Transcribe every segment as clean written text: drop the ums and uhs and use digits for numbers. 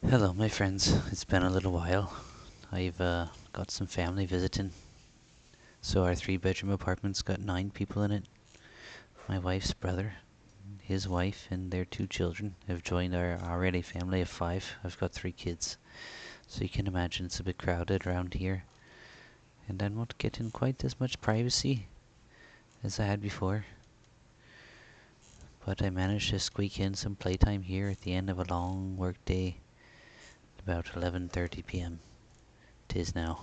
Hello, my friends. It's been a little while. I've got some family visiting. So, our three-bedroom apartment's got 9 people in it. My wife's brother, his wife, and their 2 children have joined our already family of 5. I've got 3 kids. So, you can imagine it's a bit crowded around here. And I'm not getting quite as much privacy as I had before. But I managed to squeak in some playtime here at the end of a long work day. About 11:30 p.m. 'tis now.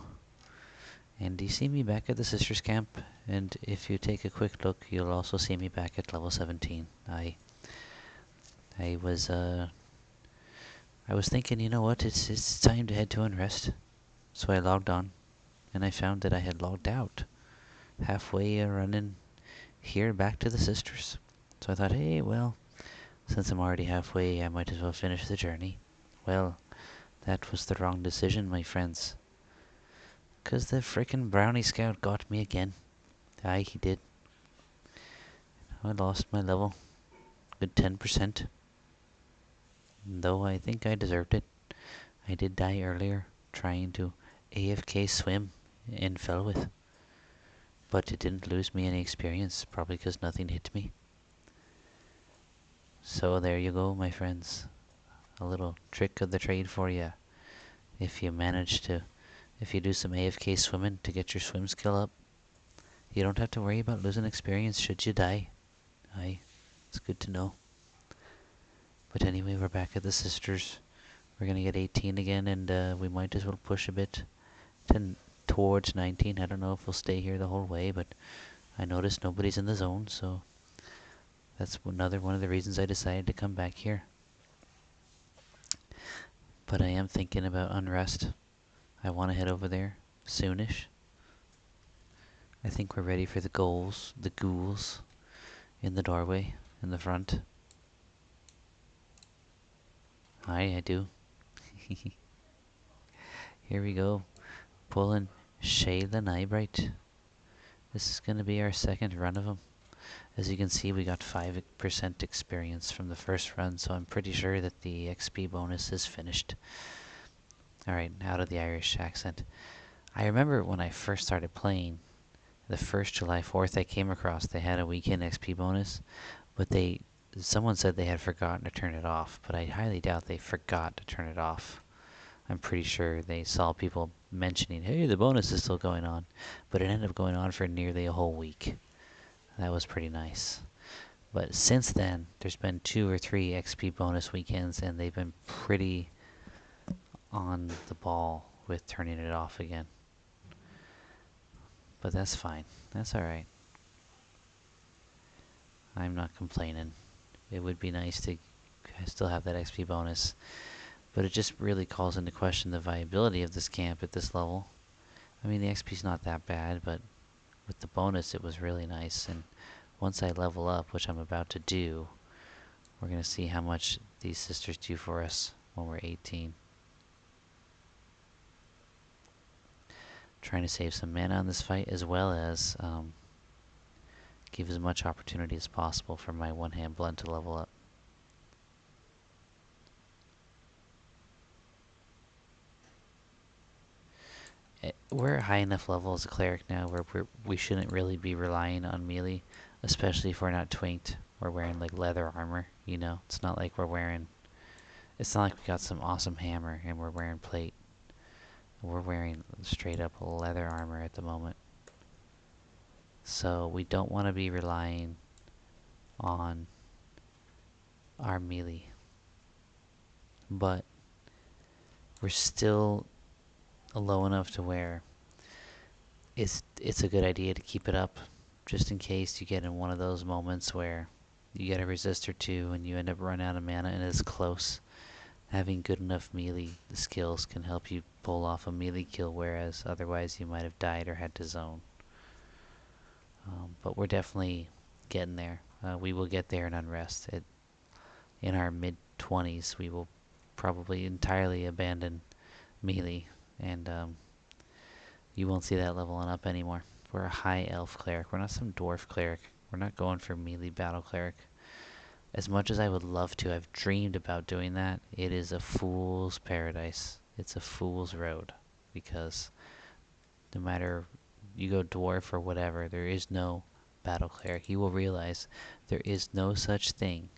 And you see me back at the Sisters camp, and if you take a quick look, you'll also see me back at level 17. I was I was thinking, you know what, it's time to head to Unrest. So I logged on, and I found that I had logged out halfway running here back to the Sisters. So I thought, hey, well, since I'm already halfway, I might as well finish the journey. Well, that was the wrong decision, my friends. 'Cause the frickin' brownie scout got me again. Aye, he did. I lost my level. Good 10%. Though I think I deserved it. I did die earlier trying to AFK swim in Felwith. But it didn't lose me any experience, probably because nothing hit me. So there you go, my friends. A little trick of the trade for you. If you if you do some AFK swimming to get your swim skill up, you don't have to worry about losing experience should you die. Aye, it's good to know. But anyway, we're back at the Sisters. We're gonna get 18 again, and we might as well push a bit towards 19. I don't know if we'll stay here the whole way, but I noticed nobody's in the zone, so that's another one of the reasons I decided to come back here. But I am thinking about Unrest. I want to head over there soonish. I think we're ready for the ghouls in the doorway in the front. Aye, I do. Here we go. Pulling Shayla Nybright. This is going to be our second run of them. As you can see, we got 5% experience from the first run, so I'm pretty sure that the XP bonus is finished. Alright, out of the Irish accent. I remember when I first started playing, the first July 4th I came across, they had a weekend XP bonus, but someone said they had forgotten to turn it off, but I highly doubt they forgot to turn it off. I'm pretty sure they saw people mentioning, hey, the bonus is still going on, but it ended up going on for nearly a whole week. That was pretty nice. But since then, there's been 2 or 3 XP bonus weekends, and they've been pretty on the ball with turning it off again. But that's fine. That's alright. I'm not complaining. It would be nice to still have that XP bonus, but it just really calls into question the viability of this camp at this level. I mean, the XP's not that bad, but with the bonus it was really nice, and once I level up, which I'm about to do, we're going to see how much these sisters do for us when we're 18. Trying to save some mana on this fight, as well as give as much opportunity as possible for my one-hand blunt to level up. We're at high enough level as a cleric now where we shouldn't really be relying on melee, especially if we're not twinked. We're wearing like leather armor, you know? It's not like it's not like we got some awesome hammer and we're wearing plate. We're wearing straight up leather armor at the moment. So we don't want to be relying on our melee. But we're still low enough to where it's a good idea to keep it up, just in case you get in one of those moments where you get a resist or two and you end up running out of mana and it's close. Having good enough melee skills can help you pull off a melee kill, whereas otherwise you might have died or had to zone. But we're definitely getting there. We will get there in Unrest. In our mid-20s, we will probably entirely abandon melee, and you won't see that leveling up anymore. We're a high elf cleric. We're not some dwarf cleric. We're not going for melee battle cleric. As much as I would love to, I've dreamed about doing that. It is a fool's paradise. It's a fool's road. Because no matter you go dwarf or whatever, there is no battle cleric. You will realize there is no such thing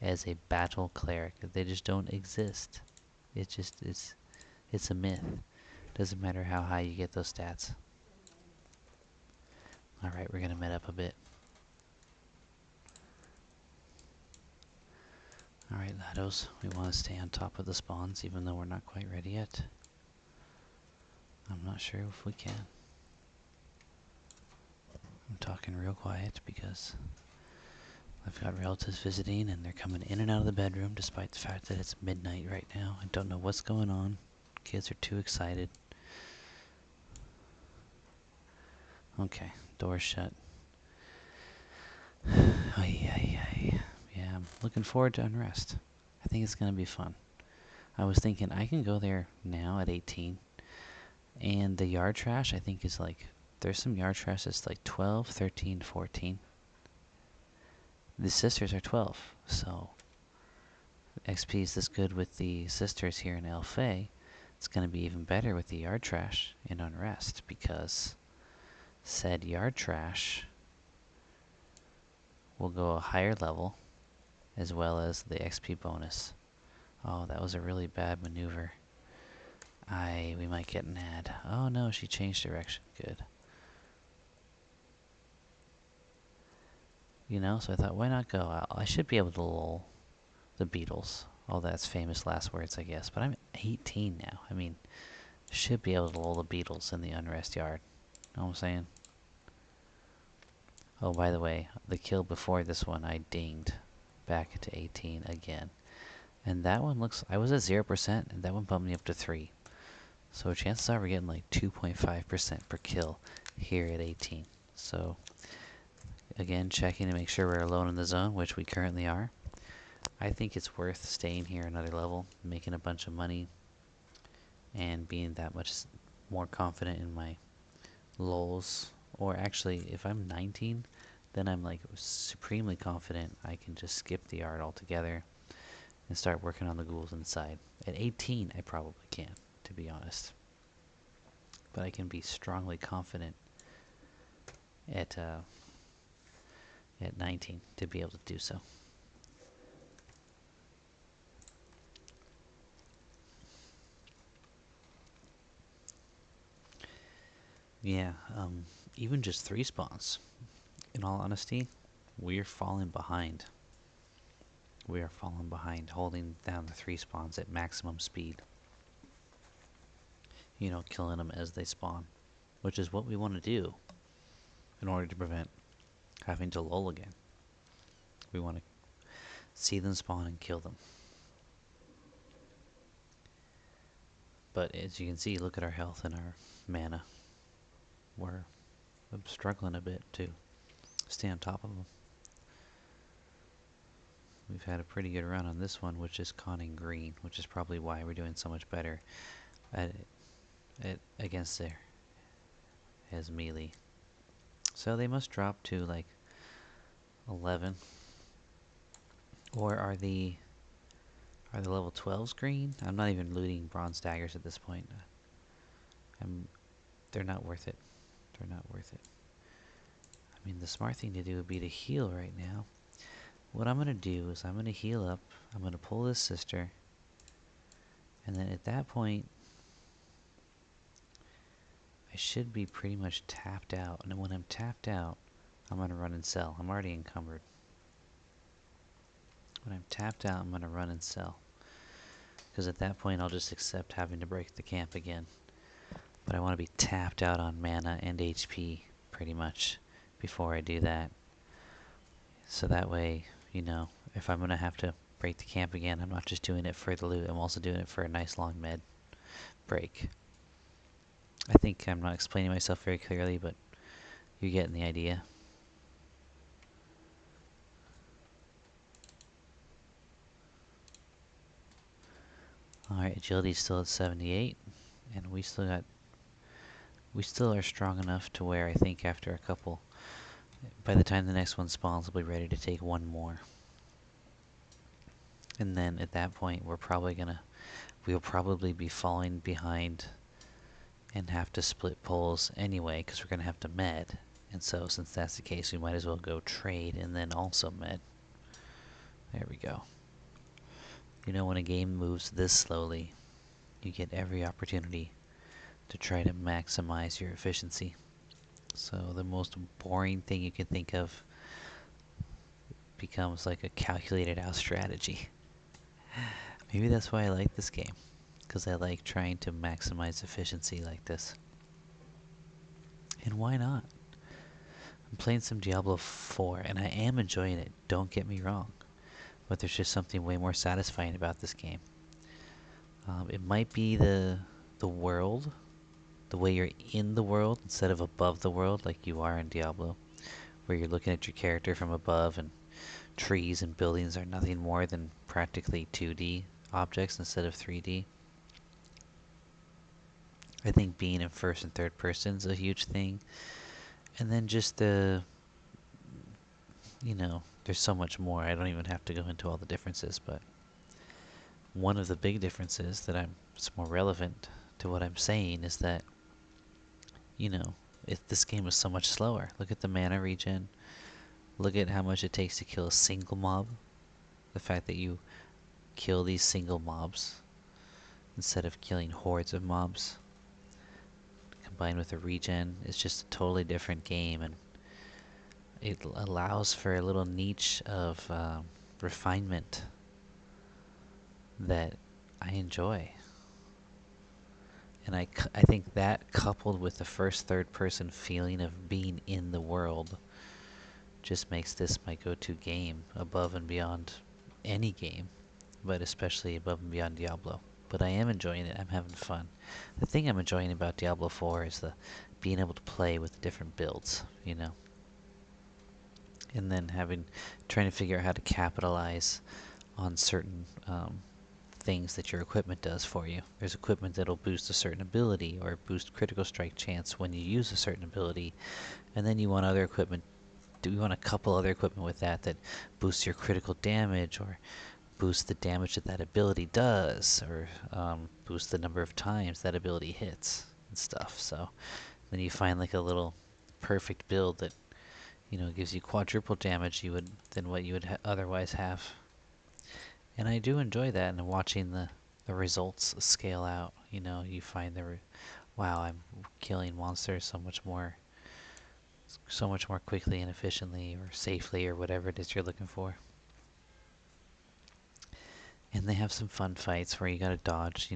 as a battle cleric. They just don't exist. It's a myth. Doesn't matter how high you get those stats. Alright, we're gonna med up a bit. Alright, laddos, we want to stay on top of the spawns even though we're not quite ready yet. I'm not sure if we can. I'm talking real quiet because I've got relatives visiting and they're coming in and out of the bedroom despite the fact that it's midnight right now. I don't know what's going on. Kids are too excited. Okay, door's shut. Yeah, I'm looking forward to Unrest. I think it's going to be fun. I was thinking I can go there now at 18. And the yard trash I think is like, there's some yard trash that's like 12, 13, 14. The sisters are 12, so XP is this good with the sisters here in Elfay. It's going to be even better with the yard trash in Unrest because said yard trash will go a higher level as well as the XP bonus. Oh, that was a really bad maneuver. We might get an ad. Oh no, she changed direction. Good. You know, so I thought, why not go? I should be able to lull the Beatles. Oh, that's famous last words, I guess. But I'm 18 now. I mean, should be able to lull the Beatles in the Unrest yard. Know what I'm saying? Oh, by the way, the kill before this one, I dinged back to 18 again. And that one looks, I was at 0%, and that one bumped me up to 3. So chances are we're getting like 2.5% per kill here at 18. So, again, checking to make sure we're alone in the zone, which we currently are. I think it's worth staying here another level, making a bunch of money, and being that much more confident in my lulls. Or actually, if I'm 19, then I'm like supremely confident I can just skip the yard altogether and start working on the ghouls inside. At 18, I probably can, to be honest. But I can be strongly confident at 19 to be able to do so. Yeah, even just 3 spawns. In all honesty, we're falling behind. We are falling behind, holding down the 3 spawns at maximum speed. You know, killing them as they spawn, which is what we want to do in order to prevent having to lull again. We want to see them spawn and kill them. But as you can see, look at our health and our mana. We're struggling a bit to stay on top of them. We've had a pretty good run on this one, which is conning green, which is probably why we're doing so much better at against there as melee. So they must drop to like 11. Or are the level 12s green? I'm not even looting bronze daggers at this point. They're not worth it. They're not worth it. I mean, the smart thing to do would be to heal right now. What I'm going to do is I'm going to heal up. I'm going to pull this sister. And then at that point, I should be pretty much tapped out. And then when I'm tapped out, I'm going to run and sell. I'm already encumbered. When I'm tapped out, I'm going to run and sell. Because at that point, I'll just accept having to break the camp again. But I want to be tapped out on mana and HP, pretty much, before I do that. So that way, you know, if I'm going to have to break the camp again, I'm not just doing it for the loot, I'm also doing it for a nice long med break. I think I'm not explaining myself very clearly, but you're getting the idea. Alright, agility's still at 78, and we still are strong enough to where I think after a couple, by the time the next one spawns, we'll be ready to take one more. And then at that point, we'll probably be falling behind and have to split poles anyway, because we're gonna have to med. And so since that's the case, we might as well go trade and then also med. There we go. You know, when a game moves this slowly, you get every opportunity to try to maximize your efficiency. So the most boring thing you can think of becomes like a calculated out strategy. Maybe that's why I like this game, because I like trying to maximize efficiency like this. And why not? I'm playing some Diablo 4 and I am enjoying it, don't get me wrong. But there's just something way more satisfying about this game. It might be the world, the way you're in the world instead of above the world like you are in Diablo, where you're looking at your character from above and trees and buildings are nothing more than practically 2D objects instead of 3D. I think being in first and third person is a huge thing. And then just there's so much more. I don't even have to go into all the differences, but one of the big differences it's more relevant to what I'm saying is that, this game is so much slower. Look at the mana regen. Look at how much it takes to kill a single mob. The fact that you kill these single mobs instead of killing hordes of mobs, combined with the regen, is just a totally different game, and it allows for a little niche of refinement that I enjoy. And I think that, coupled with the first third person feeling of being in the world, just makes this my go-to game above and beyond any game, but especially above and beyond Diablo. But I am enjoying it. I'm having fun. The thing I'm enjoying about Diablo 4 is the being able to play with different builds, and then trying to figure out how to capitalize on certain things that your equipment does for you. There's equipment that'll boost a certain ability or boost critical strike chance when you use a certain ability, and then you want other equipment. Do you want a couple other equipment with that boosts your critical damage or boosts the damage that ability does, or boosts the number of times that ability hits and stuff. So then you find like a little perfect build that gives you quadruple damage than what you would otherwise have. And I do enjoy that, and watching the results scale out. You find wow, I'm killing monsters so much more quickly and efficiently or safely or whatever it is you're looking for. And they have some fun fights where you gotta dodge,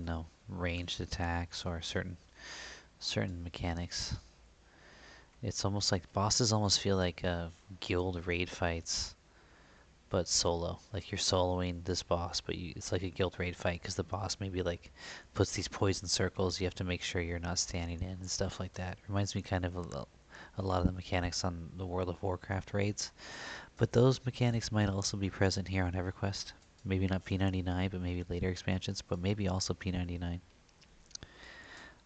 ranged attacks or certain mechanics. It's almost like bosses almost feel like guild raid fights, but solo. Like you're soloing this boss, but it's like a guild raid fight because the boss maybe like puts these poison circles you have to make sure you're not standing in and stuff like that. Reminds me kind of a lot of the mechanics on the World of Warcraft raids. But those mechanics might also be present here on EverQuest. Maybe not P99, but maybe later expansions, but maybe also P99.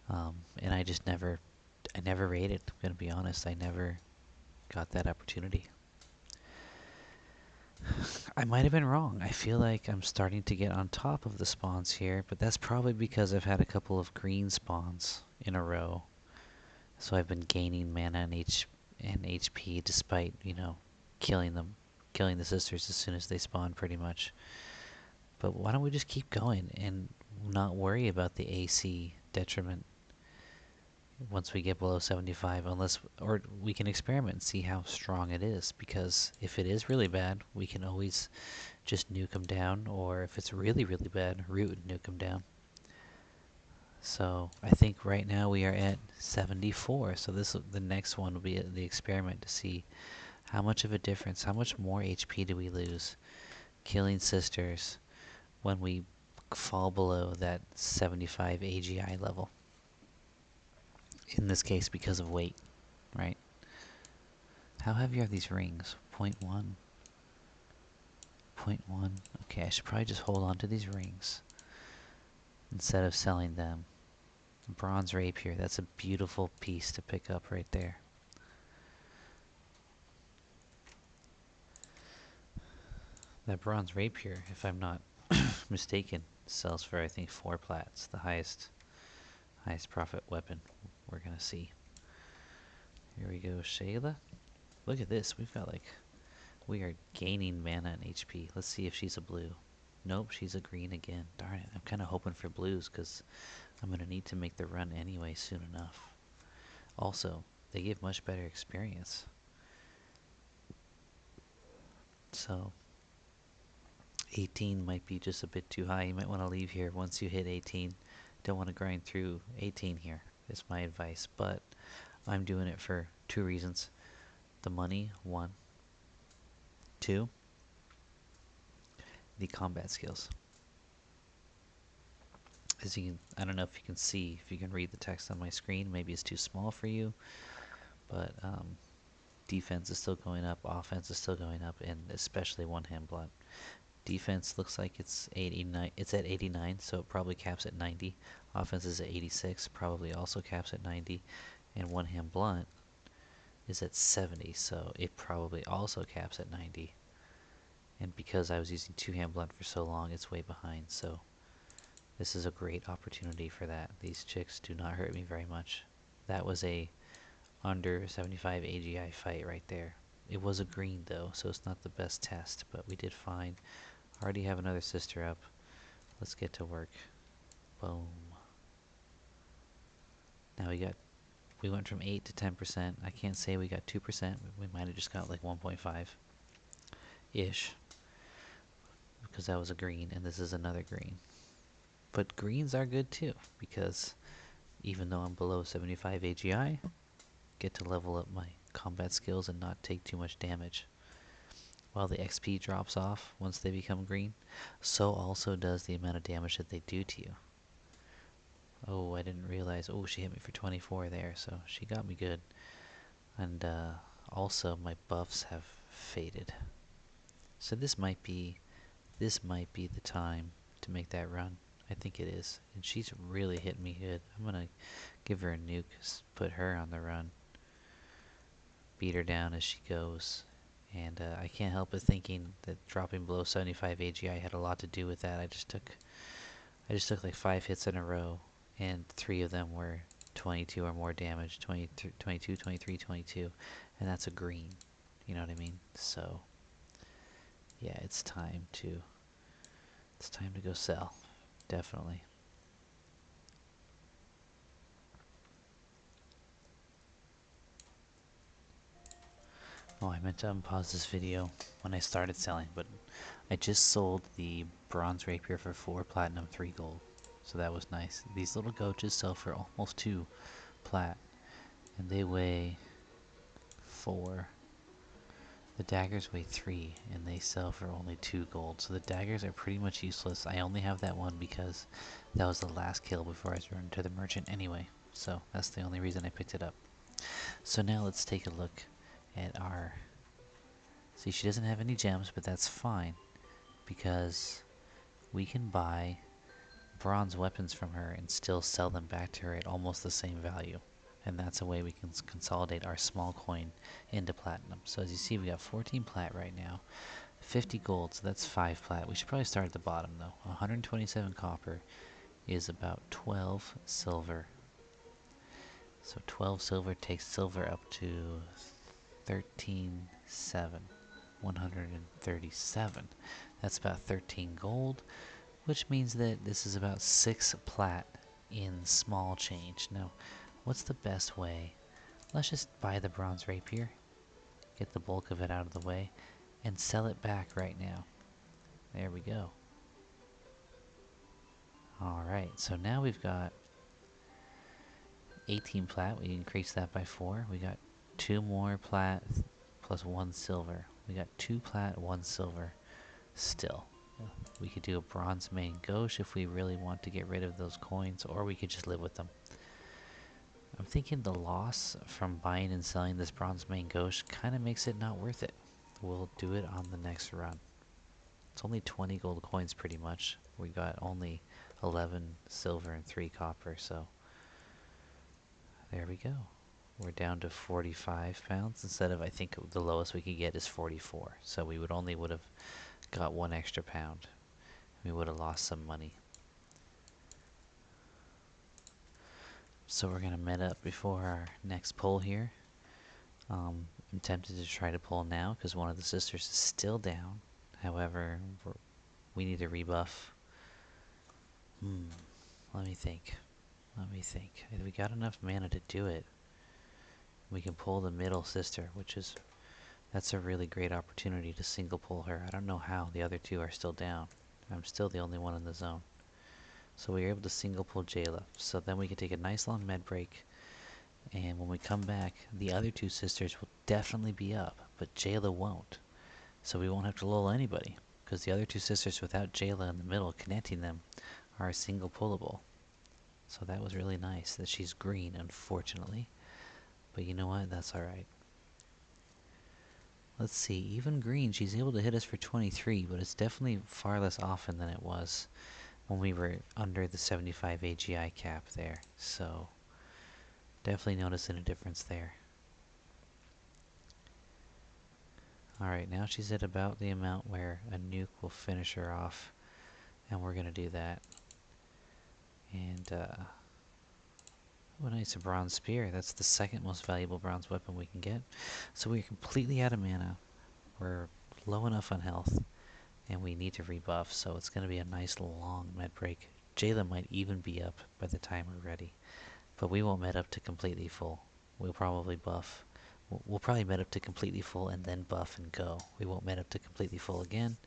And I never raided, I'm gonna be honest. I never got that opportunity. I might have been wrong. I feel like I'm starting to get on top of the spawns here, but that's probably because I've had a couple of green spawns in a row. So I've been gaining mana and HP despite, killing the sisters as soon as they spawn pretty much. But why don't we just keep going and not worry about the AC detriment once we get below 75, or we can experiment and see how strong it is, because if it is really bad, we can always just nuke them down, or if it's really, really bad, root and nuke them down. So I think right now we are at 74, so the next one will be the experiment to see how much of a difference, how much more HP do we lose killing sisters when we fall below that 75 AGI level. In this case, because of weight, right? How heavy are these rings? 0.1. 0.1. Okay, I should probably just hold on to these rings instead of selling them. Bronze rapier, that's a beautiful piece to pick up right there. That bronze rapier, if I'm not mistaken, sells for I think 4 plats, the highest profit weapon we're gonna see. Here we go, Shayla. Look at this, we are gaining mana and HP. Let's see if she's a blue. Nope, she's a green again. Darn it, I'm kind of hoping for blues because I'm gonna need to make the run anyway soon enough. Also, they give much better experience. So 18 might be just a bit too high. You might want to leave here once you hit 18. Don't want to grind through 18 here, is my advice. But I'm doing it for 2 reasons. The money, 1. 2, the combat skills. As you can, I don't know if you can see, if you can read the text on my screen. Maybe it's too small for you. But defense is still going up, offense is still going up, and especially one-hand blunt. Defense looks like it's 89. It's at 89, so it probably caps at 90. Offense is at 86, probably also caps at 90. And one-hand blunt is at 70, so it probably also caps at 90. And because I was using two-hand blunt for so long, it's way behind, so this is a great opportunity for that. These chicks do not hurt me very much. That was a under 75 AGI fight right there. It was a green though, so it's not the best test, but we did fine. Already have another sister up. Let's get to work. Boom. Now we went from 8 to 10%. I can't say we got 2%. We might have just got like 1.5-ish. Because that was a green, and this is another green. But greens are good too, because even though I'm below 75 AGI, get to level up my combat skills and not take too much damage. While the XP drops off once they become green, so also does the amount of damage that they do to you. Oh, I didn't realize. Oh, she hit me for 24 there, so she got me good. And also my buffs have faded. So this might be the time to make that run. I think it is. And she's really hitting me good. I'm gonna give her a nuke, put her on the run, beat her down as she goes. And I can't help but thinking that dropping below 75 AGI had a lot to do with that. I just took like 5 hits in a row, and 3 of them were 22 or more damage, 22, 23, 22, and that's a green. You know what I mean? So yeah, it's time to go sell. Definitely. Oh, I meant to unpause this video when I started selling, but I just sold the bronze rapier for 4 platinum, 3 gold. So that was nice. These little goaches sell for almost 2 plat, and they weigh 4. The daggers weigh 3, and they sell for only 2 gold. So the daggers are pretty much useless. I only have that one because that was the last kill before I turned to the merchant anyway. So that's the only reason I picked it up. So now let's take a look at our... See, she doesn't have any gems, but that's fine, because we can buy bronze weapons from her and still sell them back to her at almost the same value. And that's a way we can consolidate our small coin into platinum. So as you see, we got 14 plat right now, 50 gold, so that's 5 plat. We should probably start at the bottom though. 127 copper is about 12 silver. So 12 silver takes silver up to 13.7. 137. That's about 13 gold, which means that this is about 6 plat in small change. Now, what's the best way? Let's just buy the bronze rapier, get the bulk of it out of the way, and sell it back right now. There we go. Alright, so now we've got 18 plat. We increase that by 4. We got 2 more plat plus 1 silver. We got 2 plat, 1 silver still. We could do a bronze main gauche if we really want to get rid of those coins, or we could just live with them. I'm thinking the loss from buying and selling this bronze main gauche kind of makes it not worth it. We'll do it on the next run. It's only 20 gold coins pretty much. We got only 11 silver and 3 copper, so there we go. We're down to 45 pounds instead of, I think the lowest we could get is 44. So we would have got 1 extra pound. we would have lost some money. So we're gonna med up before our next pull here. I'm tempted to try to pull now because one of the sisters is still down. However, we need a rebuff. Let me think. Let me think. If we got enough mana to do it, we can pull the middle sister, that's a really great opportunity to single pull her. I don't know how the other two are still down. I'm still the only one in the zone. So we were able to single pull Jayla. So then we can take a nice long med break. And when we come back, the other two sisters will definitely be up, but Jayla won't. So we won't have to lull anybody, because the other two sisters without Jayla in the middle connecting them are a single pullable. So that was really nice that she's green, unfortunately. But you know what? That's alright. Let's see, even green, she's able to hit us for 23, but it's definitely far less often than it was when we were under the 75 AGI cap there. So definitely noticing a difference there. Alright, now she's at about the amount where a nuke will finish her off, and we're going to do that. And, oh nice, a bronze spear. That's the second most valuable bronze weapon we can get. So we're completely out of mana. We're low enough on health, and we need to rebuff, so it's going to be a nice long med break. Jayla might even be up by the time we're ready, but we won't med up to completely full. We'll probably buff. We'll probably med up to completely full and then buff and go. We won't med up to completely full again.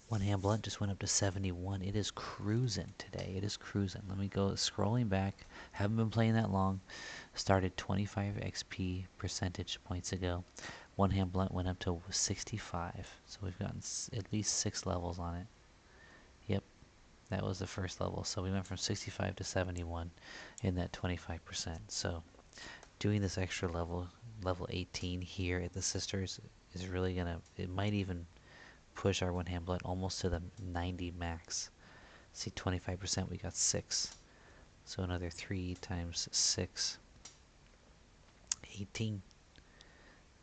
One hand blunt just went up to 71. It is cruising today. It is cruising. Let me go scrolling back. Haven't been playing that long. Started 25 XP percentage points ago. One hand blunt went up to 65. So we've gotten at least 6 levels on it. Yep, that was the first level. So we went from 65 to 71 in that 25%. So doing this extra level 18 here at the Sisters is really gonna, it might even push our one hand blunt almost to the 90 max. See, 25%, we got 6. So another 3 times 6, 18.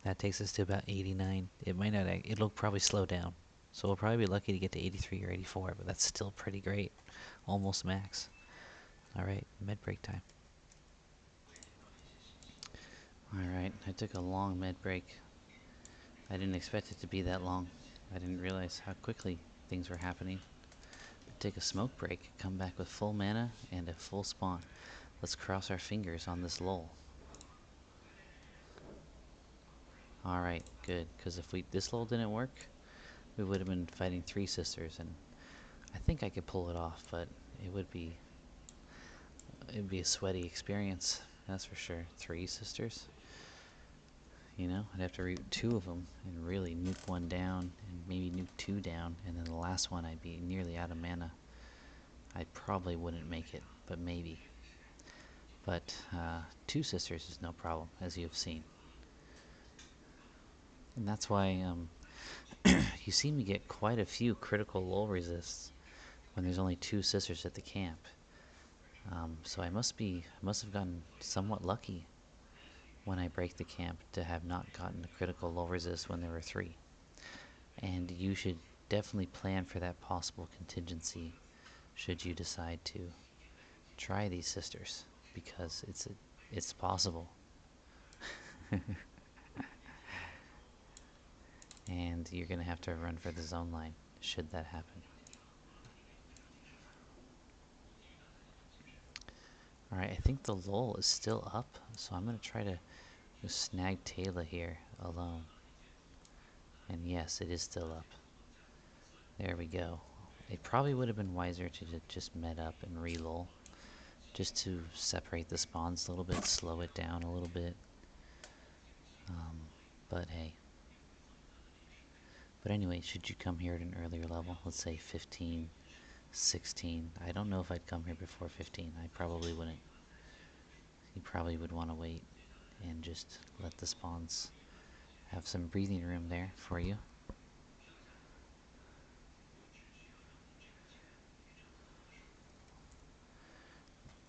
That takes us to about 89. It might not, it'll probably slow down. So we'll probably be lucky to get to 83 or 84, but that's still pretty great. Almost max. Alright, med break time. Alright, I took a long med break. I didn't expect it to be that long. I didn't realize how quickly things were happening. Take a smoke break, come back with full mana and a full spawn. Let's cross our fingers on this lull. Alright, good, because if this lull didn't work, we would have been fighting 3 sisters, and I think I could pull it off, but it'd be a sweaty experience, that's for sure. 3 sisters? You know, I'd have to root 2 of them and really nuke 1 down and maybe nuke 2 down, and then the last one I'd be nearly out of mana. I probably wouldn't make it, but maybe. But 2 sisters is no problem, as you've seen. And that's why you see me get quite a few critical lull resists when there's only 2 sisters at the camp. So I must have gotten somewhat lucky when I break the camp to have not gotten a critical lull resist when there were 3. And you should definitely plan for that possible contingency should you decide to try these sisters, because it's possible. And you're gonna have to run for the zone line should that happen. Alright, I think the lull is still up, so I'm gonna try to just snag Taylor here alone. And yes, it is still up. There we go. It probably would have been wiser to just med up and re-lull, just to separate the spawns a little bit, slow it down a little bit. But hey. But anyway, should you come here at an earlier level, let's say 15, 16, I don't know if I'd come here before 15. I probably wouldn't. You probably would want to wait and just let the spawns have some breathing room there for you.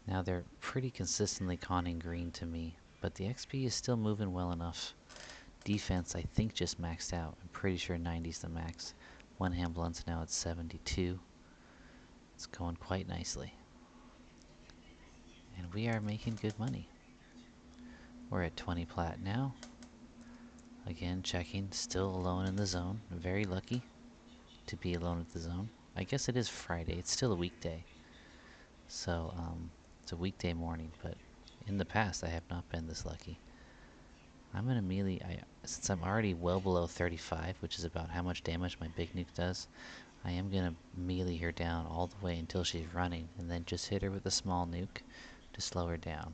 Now they're pretty consistently conning green to me, but the XP is still moving well enough. Defense, I think, just maxed out. I'm pretty sure 90's the max. One hand blunt's now at 72. It's going quite nicely. And we are making good money. We're at 20 plat now. Again, checking, still alone in the zone. Very lucky to be alone at the zone. I guess it is Friday, it's still a weekday. So, it's a weekday morning, but in the past I have not been this lucky. I'm gonna melee, since I'm already well below 35, which is about how much damage my big nuke does, I am gonna melee her down all the way until she's running, and then just hit her with a small nuke to slow her down.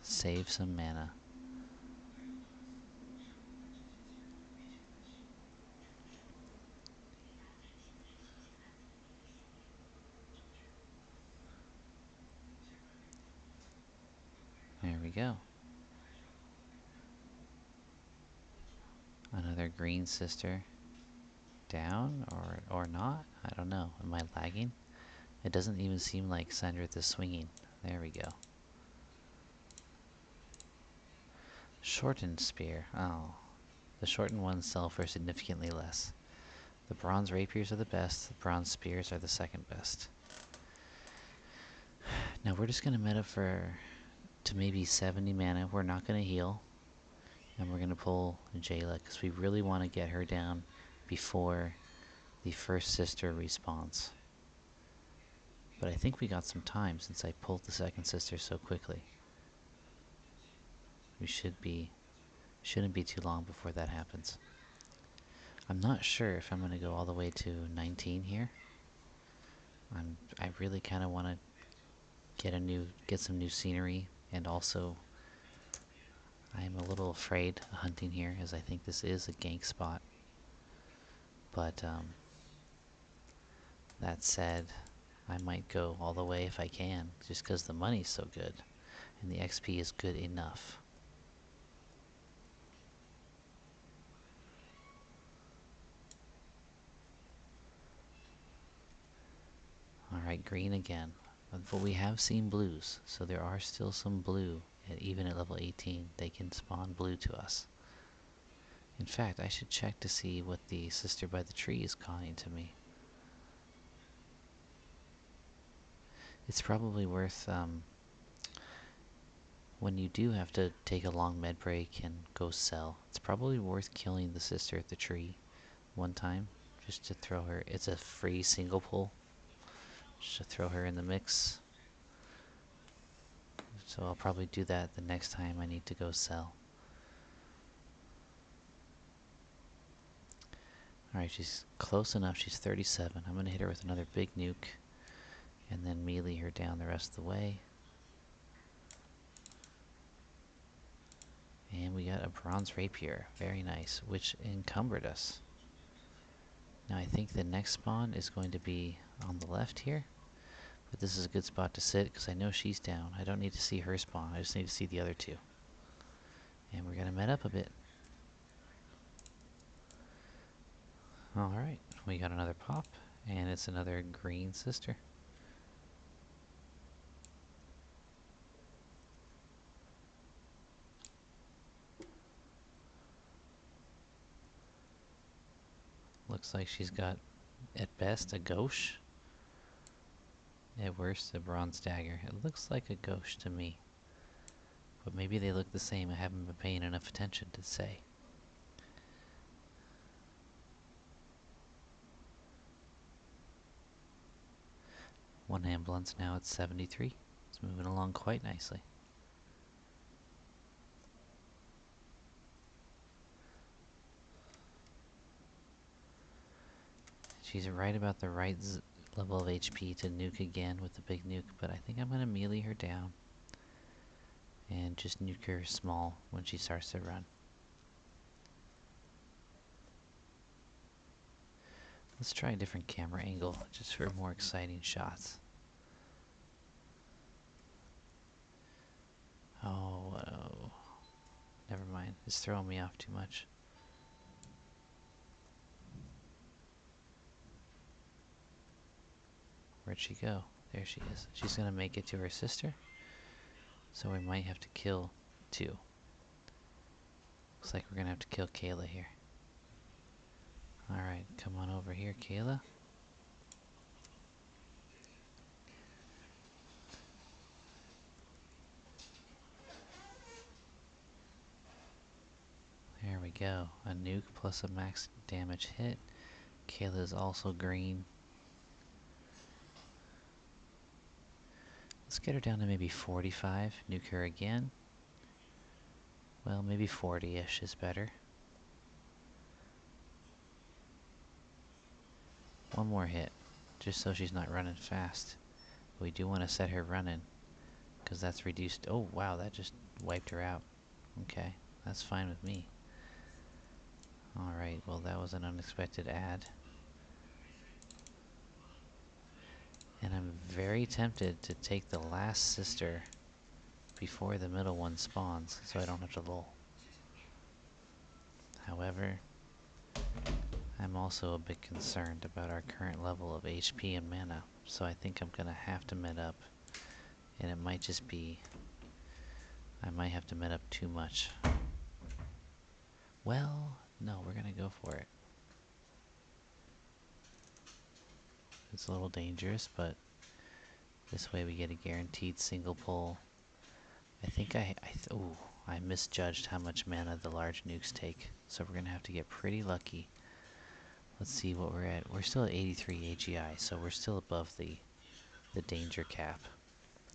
Save some mana. There we go. Another green sister. Down or not? I don't know. Am I lagging? It doesn't even seem like Sendrith is swinging. There we go. Shortened spear. Oh. The shortened ones sell for significantly less. The bronze rapiers are the best. The bronze spears are the second best. Now we're just going to meta to maybe 70 mana. We're not going to heal. And we're going to pull Jayla because we really want to get her down before the first sister respawns. But I think we got some time since I pulled the second sister so quickly. We shouldn't be too long before that happens. I'm not sure if I'm going to go all the way to 19 here. I really kind of want to get some new scenery, and also I'm a little afraid of hunting here, as I think this is a gank spot. But that said, I might go all the way if I can, just because the money's so good, and the XP is good enough. Alright, green again. But we have seen blues, so there are still some blue, even at level 18. They can spawn blue to us. In fact, I should check to see what the sister by the tree is calling to me. It's probably worth, when you do have to take a long med break and go sell, it's probably worth killing the sister at the tree one time, just to throw her. It's a free single pull, just to throw her in the mix. So I'll probably do that the next time I need to go sell. Alright, she's close enough. She's 37. I'm going to hit her with another big nuke and then melee her down the rest of the way. And we got a bronze rapier. Very nice, which encumbered us. Now I think the next spawn is going to be on the left here. But this is a good spot to sit because I know she's down. I don't need to see her spawn. I just need to see the other two. And we're going to met up a bit. Alright, we got another pop. And it's another green sister. Looks like she's got, at best, a gauche. At worst, a bronze dagger. It looks like a gauche to me. But maybe they look the same. I haven't been paying enough attention to say. One ambulance now at 73. It's moving along quite nicely. She's right about the right level of HP to nuke again with the big nuke, but I think I'm going to melee her down and just nuke her small when she starts to run. Let's try a different camera angle just for more exciting shots. Oh, never mind. It's throwing me off too much. Where'd she go? There she is. She's gonna make it to her sister. So we might have to kill two. Looks like we're gonna have to kill Kayla here. Alright, come on over here, Kayla. go. A nuke plus a max damage hit. Kayla is also green. Let's get her down to maybe 45. Nuke her again. Well, maybe 40-ish is better. One more hit, just so she's not running fast. We do want to set her running, because that's reduced. Oh, wow, that just wiped her out. Okay, that's fine with me. Alright, well, that was an unexpected add. And I'm very tempted to take the last sister before the middle one spawns, so I don't have to lull. However, I'm also a bit concerned about our current level of HP and mana, so I think I'm gonna have to med up. And it might just be... I might have to med up too much. Well, no, we're gonna go for it. It's a little dangerous, but this way we get a guaranteed single pull. I think I misjudged how much mana the large nukes take, so we're gonna have to get pretty lucky. Let's see what we're at. We're still at 83 AGI, so we're still above the danger cap.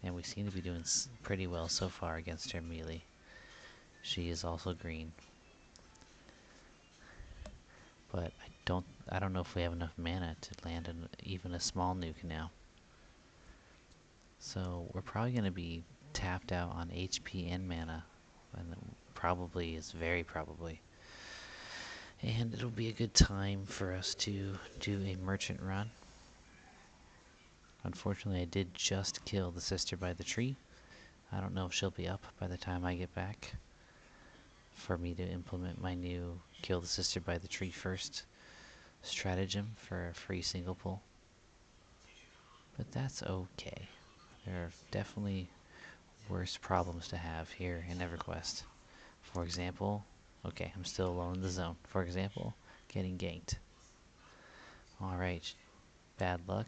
And we seem to be doing pretty well so far against her melee. She is also green. But I don't know if we have enough mana to land even a small nuke now. So we're probably going to be tapped out on HP and mana. And probably is very probably. And it'll be a good time for us to do a merchant run. Unfortunately, I did just kill the sister by the tree. I don't know if she'll be up by the time I get back for me to implement my new kill the sister by the tree first stratagem for a free single pull. But that's okay. There are definitely worse problems to have here in EverQuest. For example, okay, I'm still alone in the zone. For example, getting ganked. Alright, bad luck.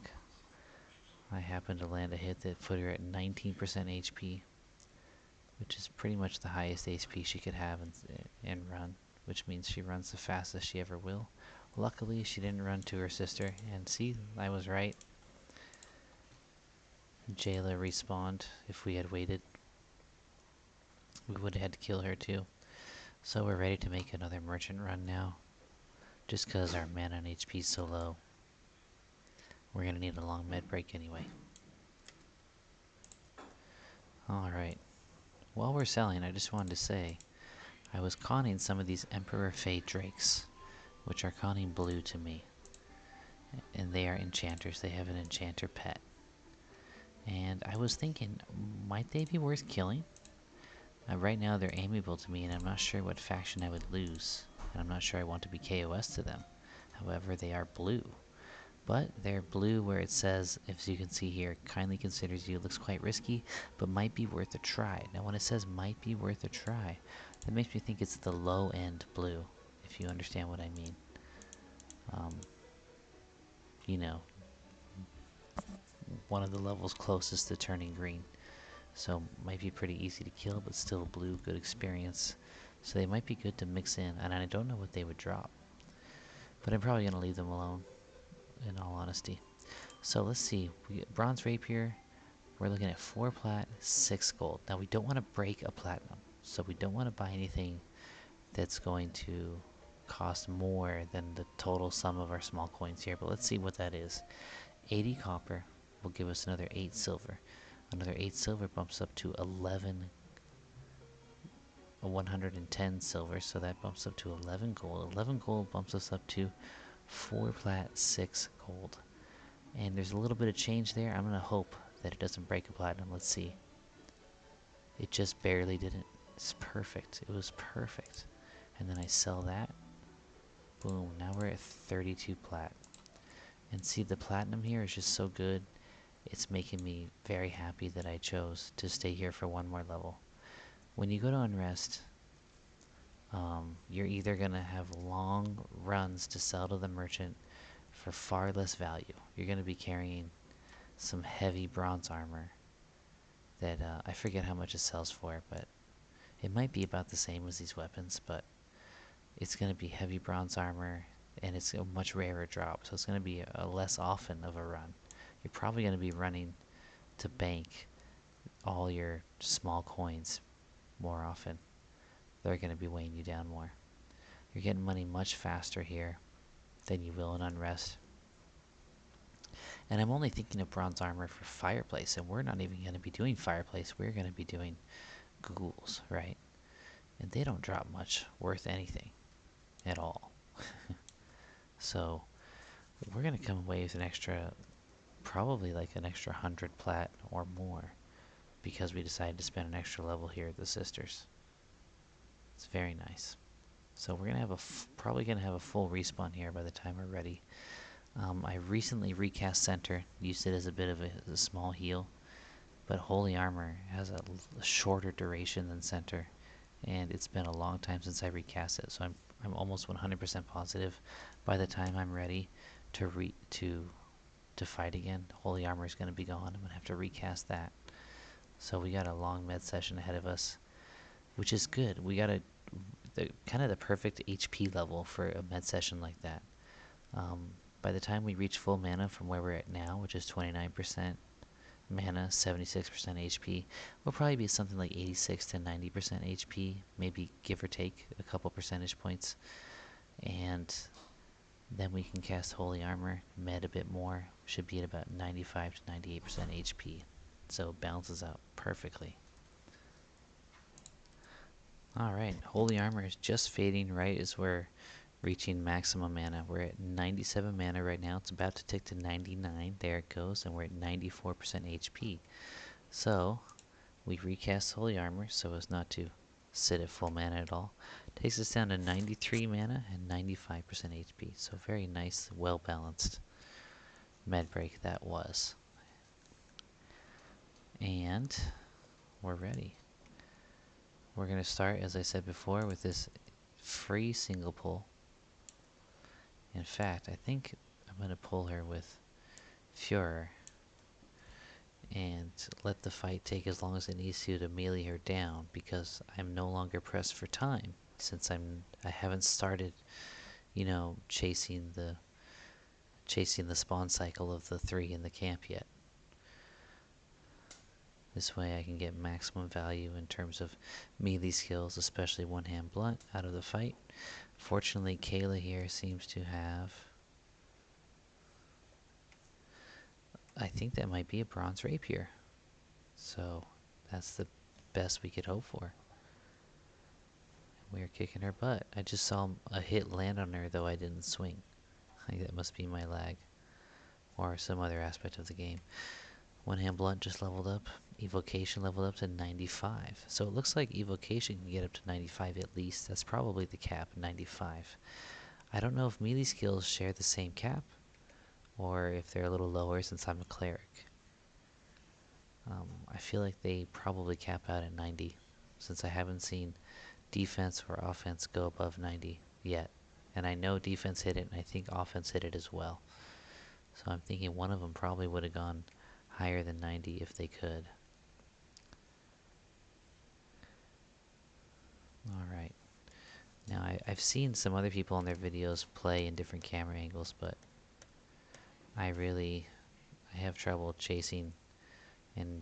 I happened to land a hit that put her at 19% HP, which is pretty much the highest HP she could have in run, which means she runs the fastest she ever will. Luckily, she didn't run to her sister, and see, I was right. Jayla respawned. If we had waited, we would have had to kill her too. So we're ready to make another merchant run now, just because our mana and HP is so low. We're going to need a long med break anyway. Alright. While we're selling, I just wanted to say, I was conning some of these Emperor Fey Drakes, which are conning blue to me. And they are enchanters. They have an enchanter pet. And I was thinking, might they be worth killing? Right now they're amiable to me, and I'm not sure what faction I would lose. And I'm not sure I want to be KOS to them. However, they are blue. But they're blue where it says, as you can see here, kindly considers you. Looks quite risky, but might be worth a try. Now when it says might be worth a try, that makes me think it's the low end blue, if you understand what I mean. You know, one of the levels closest to turning green. So might be pretty easy to kill, but still blue, good experience. So they might be good to mix in, and I don't know what they would drop. But I'm probably going to leave them alone, in all honesty. So let's see, we get bronze rapier. We're looking at 4 plat, 6 gold. Now we don't want to break a platinum, so we don't want to buy anything that's going to cost more than the total sum of our small coins here. But let's see what that is. 80 copper will give us another 8 silver. Another 8 silver bumps up to 110 silver, so that bumps up to 11 gold. 11 gold bumps us up to 4 plat, 6 gold. And there's a little bit of change there. I'm going to hope that it doesn't break a platinum. Let's see. It just barely didn't. It's perfect. It was perfect. And then I sell that. Boom. Now we're at 32 plat. And see, the platinum here is just so good. It's making me very happy that I chose to stay here for one more level. When you go to Unrest, you're either going to have long runs to sell to the merchant for far less value. You're going to be carrying some heavy bronze armor that I forget how much it sells for, but it might be about the same as these weapons, but it's going to be heavy bronze armor, and it's a much rarer drop, so it's going to be a less often of a run. You're probably going to be running to bank all your small coins more often. They're going to be weighing you down more. You're getting money much faster here than you will in Unrest. And I'm only thinking of bronze armor for fireplace, and we're not even going to be doing fireplace. We're going to be doing ghouls, right? And they don't drop much worth anything at all. So we're going to come away with an extra, probably like an extra 100 plat or more, because we decided to spend an extra level here at the Sisters. It's very nice. So we're gonna have probably gonna have a full respawn here by the time we're ready. I recently recast Center, used it as a bit of a small heal, but Holy Armor has a shorter duration than Center, and it's been a long time since I recast it, so I'm almost 100% positive by the time I'm ready to fight again, Holy Armor is going to be gone. I'm going to have to recast that. So we got a long med session ahead of us, which is good. We got kind of the perfect HP level for a med session like that. By the time we reach full mana from where we're at now, which is 29% mana, 76% HP, we'll probably be something like 86 to 90% HP, maybe give or take a couple percentage points. And then we can cast Holy Armor, med a bit more, should be at about 95 to 98% HP. So it balances out perfectly. Alright, Holy Armor is just fading right as we're reaching maximum mana. We're at 97 mana right now. It's about to tick to 99. There it goes, and we're at 94% HP. So we recast Holy Armor so as not to sit at full mana at all. Takes us down to 93 mana and 95% HP. So very nice, well balanced med break that was. And we're ready. We're going to start, as I said before, with this free single pull. In fact, I think I'm going to pull her with Fuhrer and let the fight take as long as it needs to melee her down, because I'm no longer pressed for time since I haven't started, you know, chasing the spawn cycle of the 3 in the camp yet. This way I can get maximum value in terms of melee skills, especially one-hand blunt, out of the fight. Fortunately, Kayla here seems to have... I think that might be a bronze rapier. So that's the best we could hope for. We're kicking her butt. I just saw a hit land on her, though I didn't swing. I think that must be my lag. Or some other aspect of the game. One-hand blunt just leveled up. Evocation leveled up to 95. So it looks like Evocation can get up to 95 at least. That's probably the cap, 95. I don't know if melee skills share the same cap, or if they're a little lower since I'm a cleric. I feel like they probably cap out at 90, since I haven't seen defense or offense go above 90 yet. And I know defense hit it, and I think offense hit it as well. So I'm thinking one of them probably would have gone higher than 90 if they could. Alright. Now I've seen some other people in their videos play in different camera angles, but I have trouble chasing and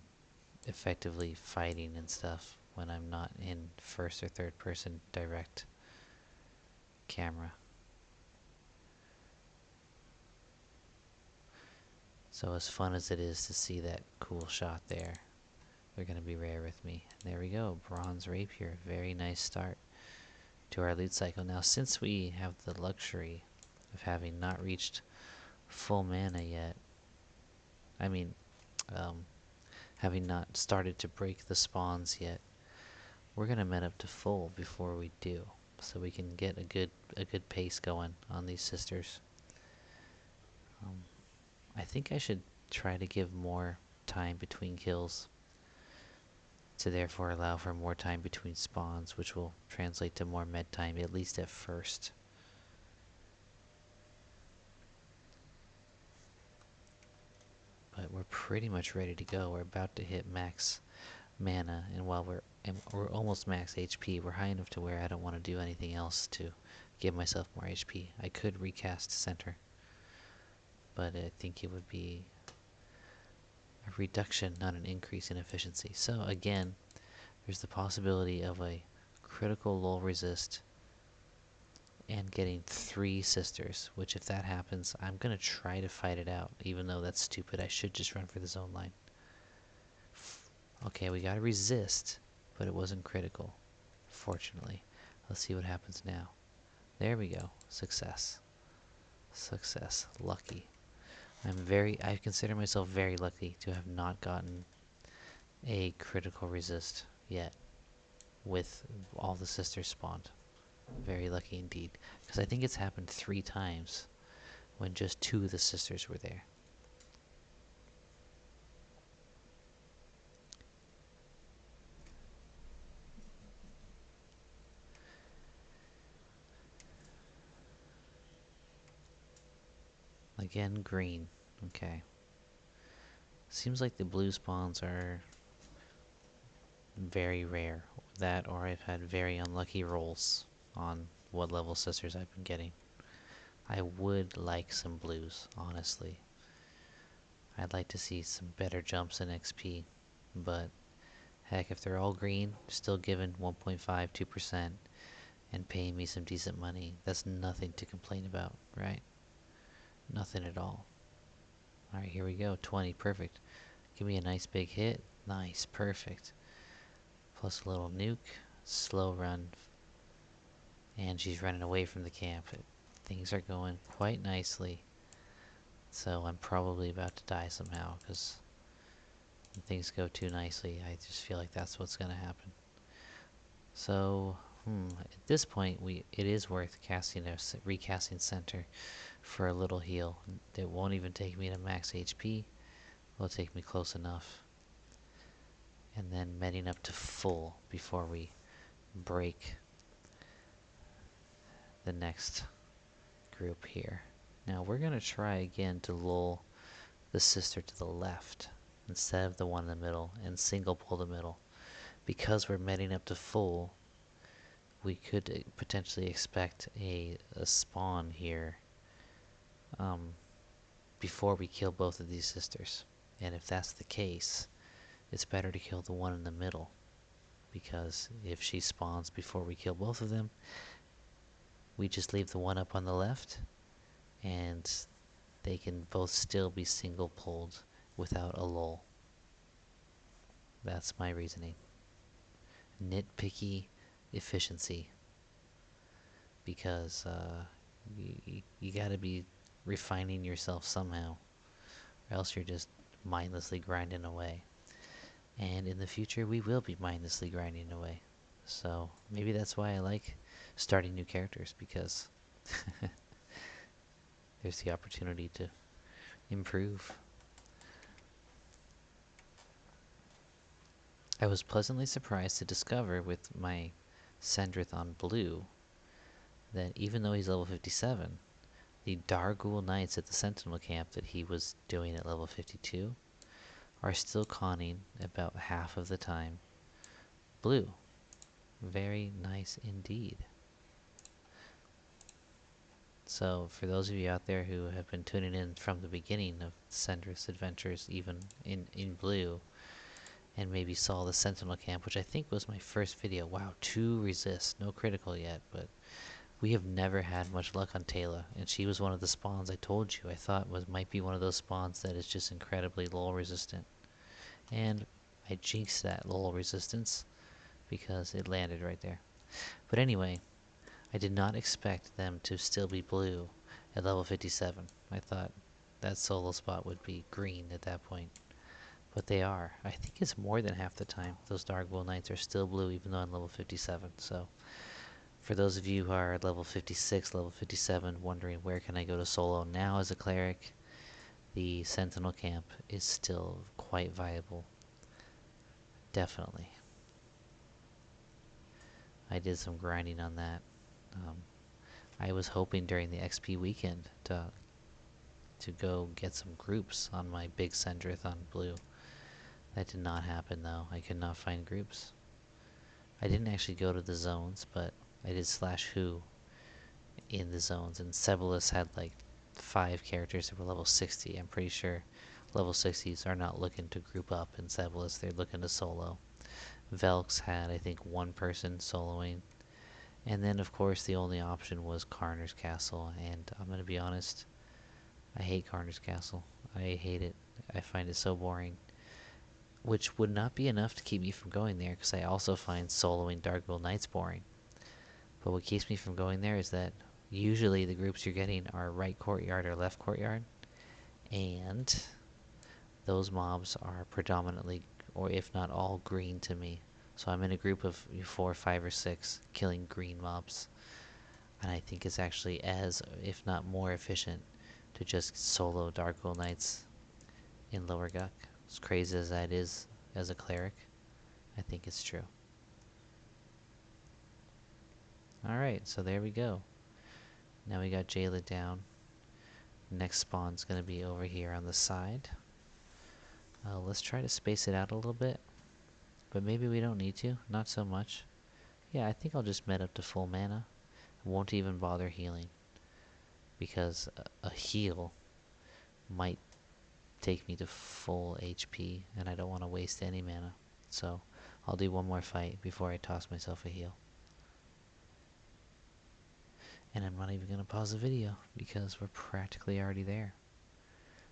effectively fighting and stuff when I'm not in first or third person direct camera. So as fun as it is to see that cool shot there, they're going to be rare with me. There we go, bronze rapier. Very nice start to our loot cycle. Now, since we have the luxury of having not reached full mana yet, having not started to break the spawns yet, we're going to med up to full before we do, so we can get a good pace going on these sisters. I think I should try to give more time between kills to therefore allow for more time between spawns, which will translate to more med time, at least at first. But we're pretty much ready to go. We're about to hit max mana, and while we're almost max HP, we're high enough to where I don't want to do anything else to give myself more HP. I could recast center, but I think it would be a reduction, not an increase in efficiency. So again, there's the possibility of a critical lull resist and getting 3 sisters, which if that happens, I'm going to try to fight it out, even though that's stupid. I should just run for the zone line. Okay, we got to resist, but it wasn't critical, fortunately. Let's see what happens now. There we go. Success. Success. Lucky. I consider myself very lucky to have not gotten a critical resist yet with all the sisters spawned. Very lucky indeed. Because I think it's happened 3 times when just 2 of the sisters were there. Again, green. Okay. Seems like the blue spawns are very rare. That or I've had very unlucky rolls on what level sisters I've been getting. I would like some blues, honestly. I'd like to see some better jumps in XP, but heck, if they're all green, still giving 1.5, 2%, and paying me some decent money, that's nothing to complain about, right? Nothing at all. Alright, here we go. 20, perfect. Give me a nice big hit. Nice, perfect. Plus a little nuke. Slow run. And she's running away from the camp. Things are going quite nicely. So I'm probably about to die somehow, because when things go too nicely, I just feel like that's what's going to happen. So, at this point, it is worth recasting center for a little heal. It won't even take me to max HP. It'll take me close enough. And then medding up to full before we break the next group here. Now we're going to try again to lull the sister to the left instead of the one in the middle and single pull the middle. Because we're medding up to full, we could potentially expect a spawn here before we kill both of these sisters. And if that's the case, it's better to kill the one in the middle, because if she spawns before we kill both of them, we just leave the one up on the left, and they can both still be single pulled without a lull. That's my reasoning. Nitpicky efficiency, because you gotta be refining yourself somehow, or else you're just mindlessly grinding away. And in the future, we will be mindlessly grinding away. So maybe that's why I like starting new characters, because there's the opportunity to improve. I was pleasantly surprised to discover with my Sendrith on blue that even though he's level 57, the Darghoul Knights at the Sentinel camp that he was doing at level 52 are still conning about half of the time blue. Very nice indeed. So for those of you out there who have been tuning in from the beginning of Sendrith's adventures, even in blue, and maybe saw the Sentinel camp, which I think was my first video. Wow, 2 resists, no critical yet, but we have never had much luck on Taylor, and she was one of the spawns I told you I thought might be one of those spawns that is just incredibly lull resistant. And I jinxed that lull resistance because it landed right there. But anyway, I did not expect them to still be blue at level 57. I thought that solo spot would be green at that point. But they are. I think it's more than half the time those Darghoul Knights are still blue, even though I'm level 57. So for those of you who are at level 56, level 57, wondering where can I go to solo now as a cleric, the Sentinel camp is still quite viable. Definitely. I did some grinding on that. I was hoping during the XP weekend to go get some groups on my big Sendrith on blue. That did not happen though. I could not find groups. I didn't actually go to the zones, but I did /who in the zones, and Sebolus had like 5 characters that were level 60. I'm pretty sure level 60s are not looking to group up in Sebolus, they're looking to solo. Velx had, I think, 1 person soloing. And then, of course, the only option was Karner's Castle, and I'm going to be honest, I hate Karner's Castle. I hate it. I find it so boring. Which would not be enough to keep me from going there, because I also find soloing Darkville Knights boring. But what keeps me from going there is that usually the groups you're getting are right courtyard or left courtyard, and those mobs are predominantly, or if not all, green to me. So I'm in a group of 4, 5, or 6 killing green mobs. And I think it's actually as, if not more efficient, to just solo Darkville Knights in Lower Guck. As crazy as that is as a cleric, I think it's true. Alright, so there we go. Now we got Jayla down. Next spawn's going to be over here on the side. Let's try to space it out a little bit. But maybe we don't need to. Not so much. Yeah, I think I'll just med up to full mana. Won't even bother healing. Because a heal might take me to full HP, and I don't want to waste any mana. So I'll do one more fight before I toss myself a heal. And I'm not even going to pause the video, because we're practically already there.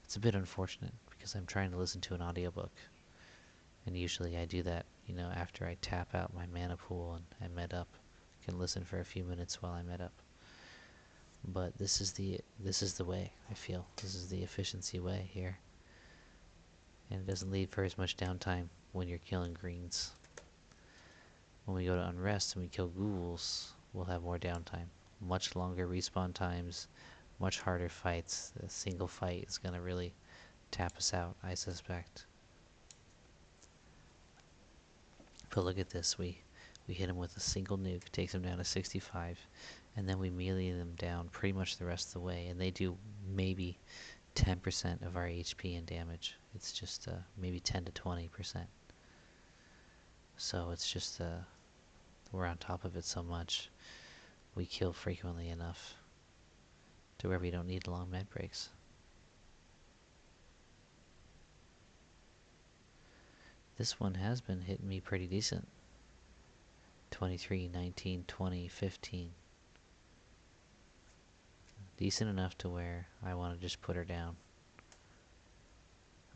It's a bit unfortunate, because I'm trying to listen to an audiobook. And usually I do that, after I tap out my mana pool and I med up. I can listen for a few minutes while I med up. But this is the way, I feel. This is the efficiency way here. And it doesn't leave for as much downtime when you're killing greens. When we go to Unrest and we kill ghouls, we'll have more downtime. Much longer respawn times, much harder fights. A single fight is going to really tap us out, I suspect. But look at this, we hit him with a single nuke, takes him down to 65, and then we melee them down pretty much the rest of the way, and they do maybe 10% of our HP and damage. It's just maybe 10 to 20%. So it's just, we're on top of it so much. We kill frequently enough to where we don't need long med breaks. This one has been hitting me pretty decent. 23, 19, 20, 15. Decent enough to where I want to just put her down.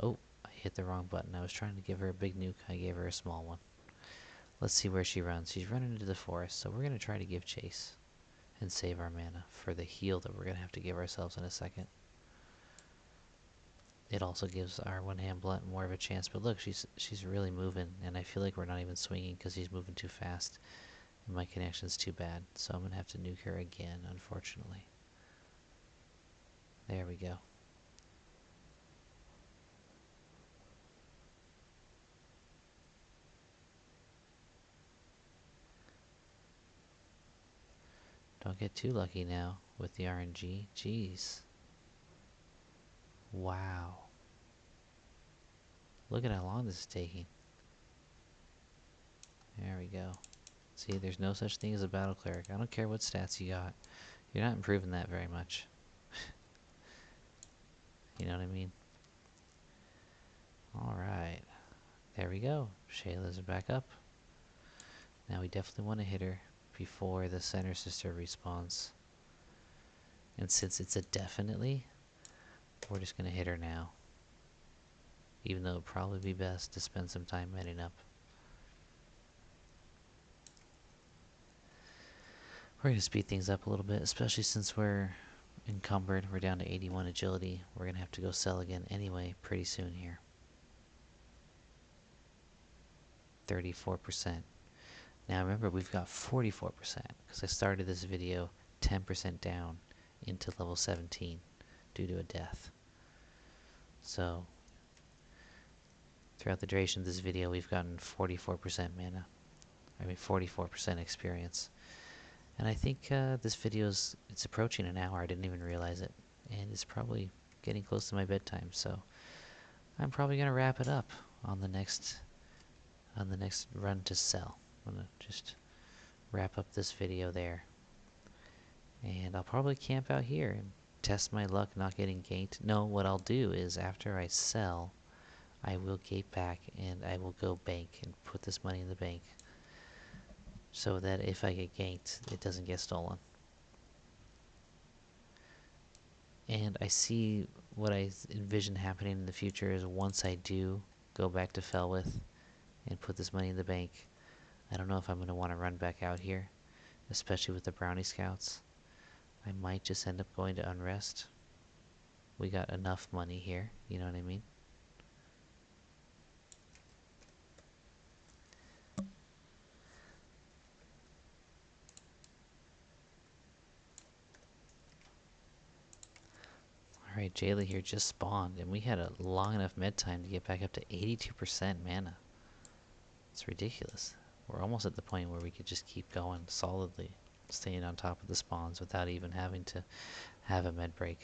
Oh, I hit the wrong button. I was trying to give her a big nuke. I gave her a small one. Let's see where she runs. She's running into the forest, so we're going to try to give chase and save our mana for the heal that we're going to have to give ourselves in a second. It also gives our one-hand blunt more of a chance, but look, she's really moving, and I feel like we're not even swinging because she's moving too fast, and my connection's too bad, so I'm going to have to nuke her again, unfortunately. There we go. Don't get too lucky now with the RNG. Jeez. Wow. Look at how long this is taking. There we go. See, there's no such thing as a battle cleric. I don't care what stats you got. You're not improving that very much. You know what I mean? Alright. There we go. Shayla's back up. Now we definitely want to hit her before the center sister respawns. And since it's a definitely, we're just going to hit her now. Even though it would probably be best to spend some time medding up. We're going to speed things up a little bit, especially since we're encumbered. We're down to 81 agility. We're going to have to go sell again anyway pretty soon here. 34%. Now remember, we've got 44% because I started this video 10% down into level 17 due to a death. So throughout the duration of this video, we've gotten 44% mana. I mean 44% experience. And I think this video's, it's approaching an hour. I didn't even realize it. And it's probably getting close to my bedtime, so I'm probably going to wrap it up on the next run to sell. I'm going to just wrap up this video there. And I'll probably camp out here and test my luck not getting ganked. No, what I'll do is after I sell, I will gate back and I will go bank and put this money in the bank so that if I get ganked, it doesn't get stolen. And I see what I envision happening in the future is once I do go back to Felwith and put this money in the bank, I don't know if I'm going to want to run back out here, especially with the brownie scouts. I might just end up going to Unrest. We got enough money here, you know what I mean? Alright, Jayla here just spawned, and we had a long enough med time to get back up to 82% mana. It's ridiculous. We're almost at the point where we could just keep going solidly, staying on top of the spawns without even having to have a med break.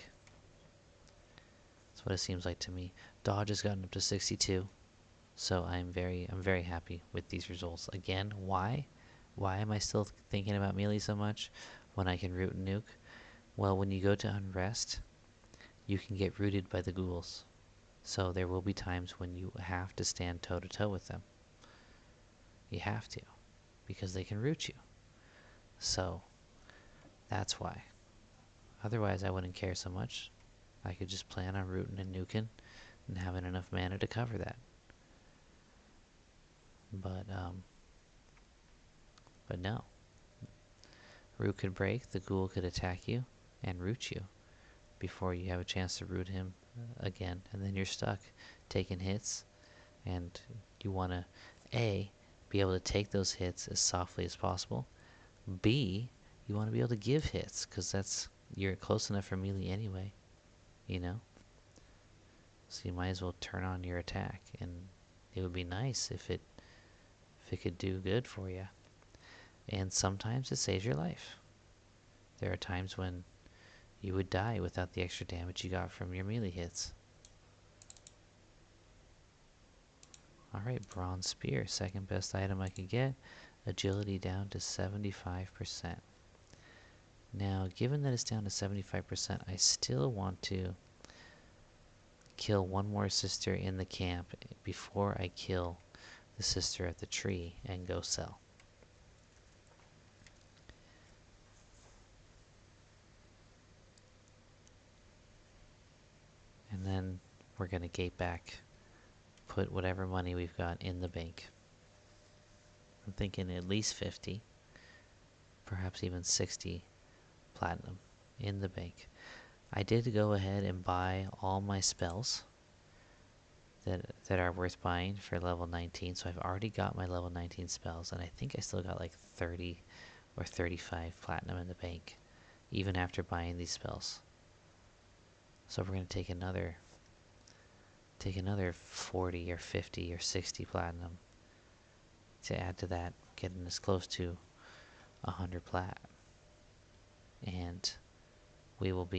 That's what it seems like to me. Dodge has gotten up to 62, so I'm very happy with these results. Again, why? Why am I still thinking about melee so much when I can root and nuke? Well, when you go to Unrest, you can get rooted by the ghouls. So there will be times when you have to stand toe to toe with them. You have to, because they can root you. So that's why. Otherwise, I wouldn't care so much. I could just plan on rooting and nuking and having enough mana to cover that. But no. Root could break, the ghoul could attack you and root you before you have a chance to root him again, and then you're stuck taking hits, and you want to A, be able to take those hits as softly as possible, B, you want to be able to give hits, because you're close enough for melee anyway, you know? So you might as well turn on your attack, and it would be nice if it could do good for you. And sometimes it saves your life. There are times when you would die without the extra damage you got from your melee hits. Alright, Bronze Spear, second best item I could get. Agility down to 75%. Now, given that it's down to 75%, I still want to kill one more sister in the camp before I kill the sister at the tree and go sell. And then we're going to gate back, put whatever money we've got in the bank. I'm thinking at least 50, perhaps even 60 platinum in the bank. I did go ahead and buy all my spells that are worth buying for level 19, so I've already got my level 19 spells, and I think I still got like 30 or 35 platinum in the bank, even after buying these spells. So we're going to take another 40 or 50 or 60 platinum to add to that, getting us close to 100 plat. And we will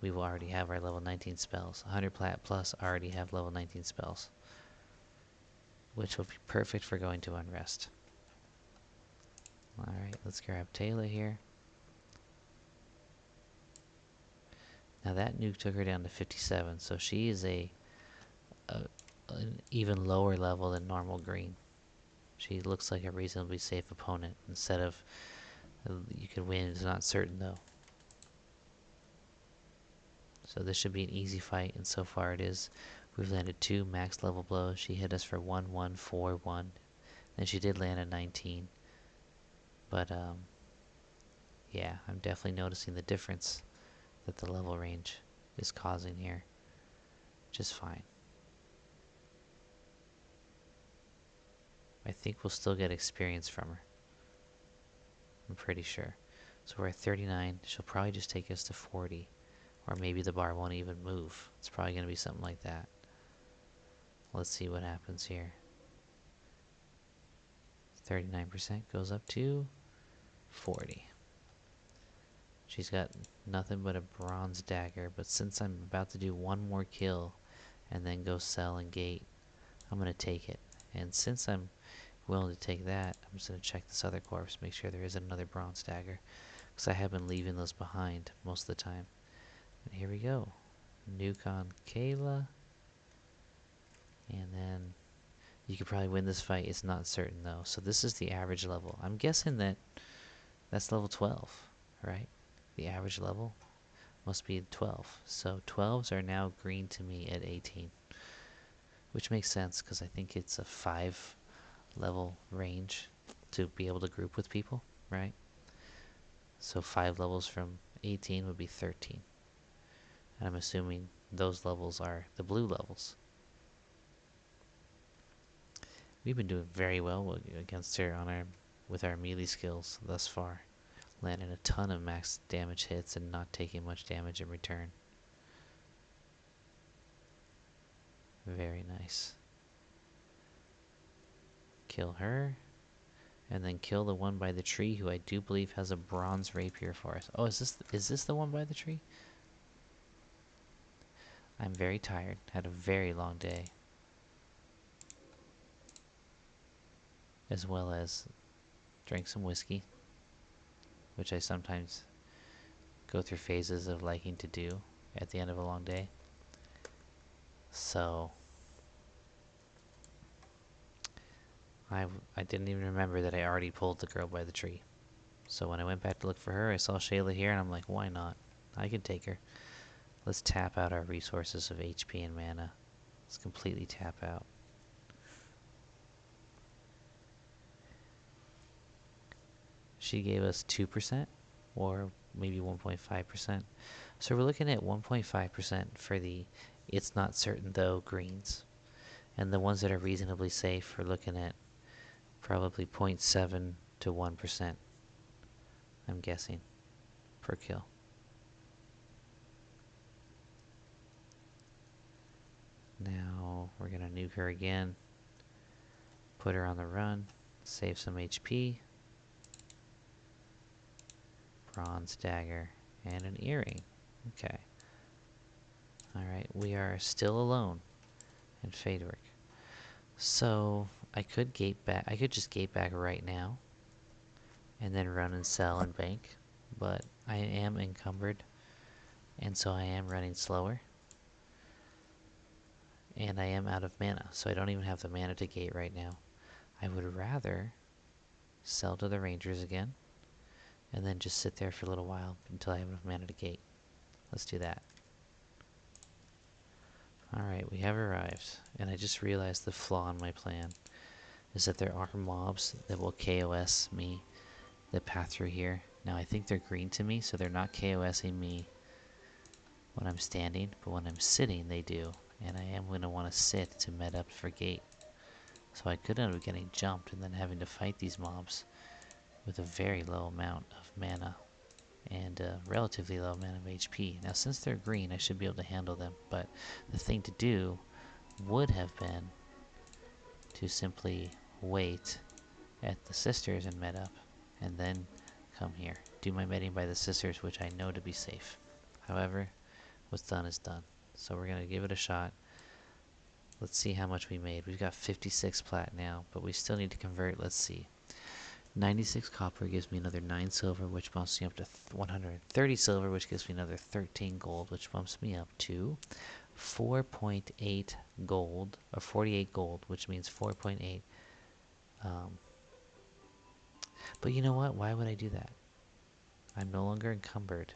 already have our level 19 spells. 100 plat plus already have level 19 spells, which will be perfect for going to Unrest. Alright, let's grab Taylor here. Now that nuke took her down to 57, so she is an even lower level than normal green. She looks like a reasonably safe opponent. Instead of you can win, it's not certain though. So this should be an easy fight, and so far it is. We've landed 2 max level blows. She hit us for 1-1-4-1. Then she did land a 19. But yeah, I'm definitely noticing the difference that the level range is causing here. Just fine. I think we'll still get experience from her. I'm pretty sure. So we're at 39. She'll probably just take us to 40. Or maybe the bar won't even move. It's probably going to be something like that. Let's see what happens here. 39% goes up to 40. She's got nothing but a bronze dagger, but since I'm about to do one more kill and then go sell and gate, I'm going to take it. And since I'm willing to take that, I'm just going to check this other corpse, make sure there isn't another bronze dagger. because I have been leaving those behind most of the time. And here we go. Nuke on Kayla. And then you could probably win this fight. It's not certain though. So this is the average level. I'm guessing that that's level 12, right? The average level must be 12. So 12s are now green to me at 18. Which makes sense because I think it's a 5 level range to be able to group with people, right? So 5 levels from 18 would be 13. And I'm assuming those levels are the blue levels. We've been doing very well against her with our melee skills thus far. Landing a ton of max damage hits and not taking much damage in return. Very nice. Kill her. And then kill the one by the tree who I do believe has a bronze rapier for us. Oh, is this the one by the tree? I'm very tired. Had a very long day. As well as drank some whiskey, which I sometimes go through phases of liking to do at the end of a long day. So I didn't even remember that I already pulled the girl by the tree. So when I went back to look for her, I saw Shayla here, and I'm like, why not? I can take her. Let's tap out our resources of HP and mana. Let's completely tap out. She gave us 2%, or maybe 1.5%. So we're looking at 1.5% for the it's not certain though greens. And the ones that are reasonably safe, we're looking at probably 0.7 to 1%, I'm guessing, per kill. Now we're going to nuke her again, put her on the run, save some HP, bronze dagger, and an earring. Okay. Alright, we are still alone in Fadework. So I could just gate back right now and then run and sell and bank, but I am encumbered, and so I am running slower. And I am out of mana, so I don't even have the mana to gate right now. I would rather sell to the rangers again, and then just sit there for a little while until I have enough mana to gate. Let's do that. Alright, we have arrived, and I just realized the flaw in my plan is that there are mobs that will KOS me that path through here. Now I think they're green to me, so they're not KOSing me when I'm standing, but when I'm sitting they do. And I am going to want to sit to med up for gate. So I could end up getting jumped and then having to fight these mobs with a very low amount of mana and a relatively low amount of HP. Now since they're green I should be able to handle them, but the thing to do would have been to simply wait at the sisters and med up and then come here. Do my medding by the sisters, which I know to be safe. However, what's done is done. So we're going to give it a shot. Let's see how much we made. We've got 56 plat now, but we still need to convert. Let's see. 96 copper gives me another 9 silver, which bumps me up to 130 silver, which gives me another 13 gold, which bumps me up to 4.8 gold, or 48 gold, which means 4.8. But you know what? Why would I do that? I'm no longer encumbered,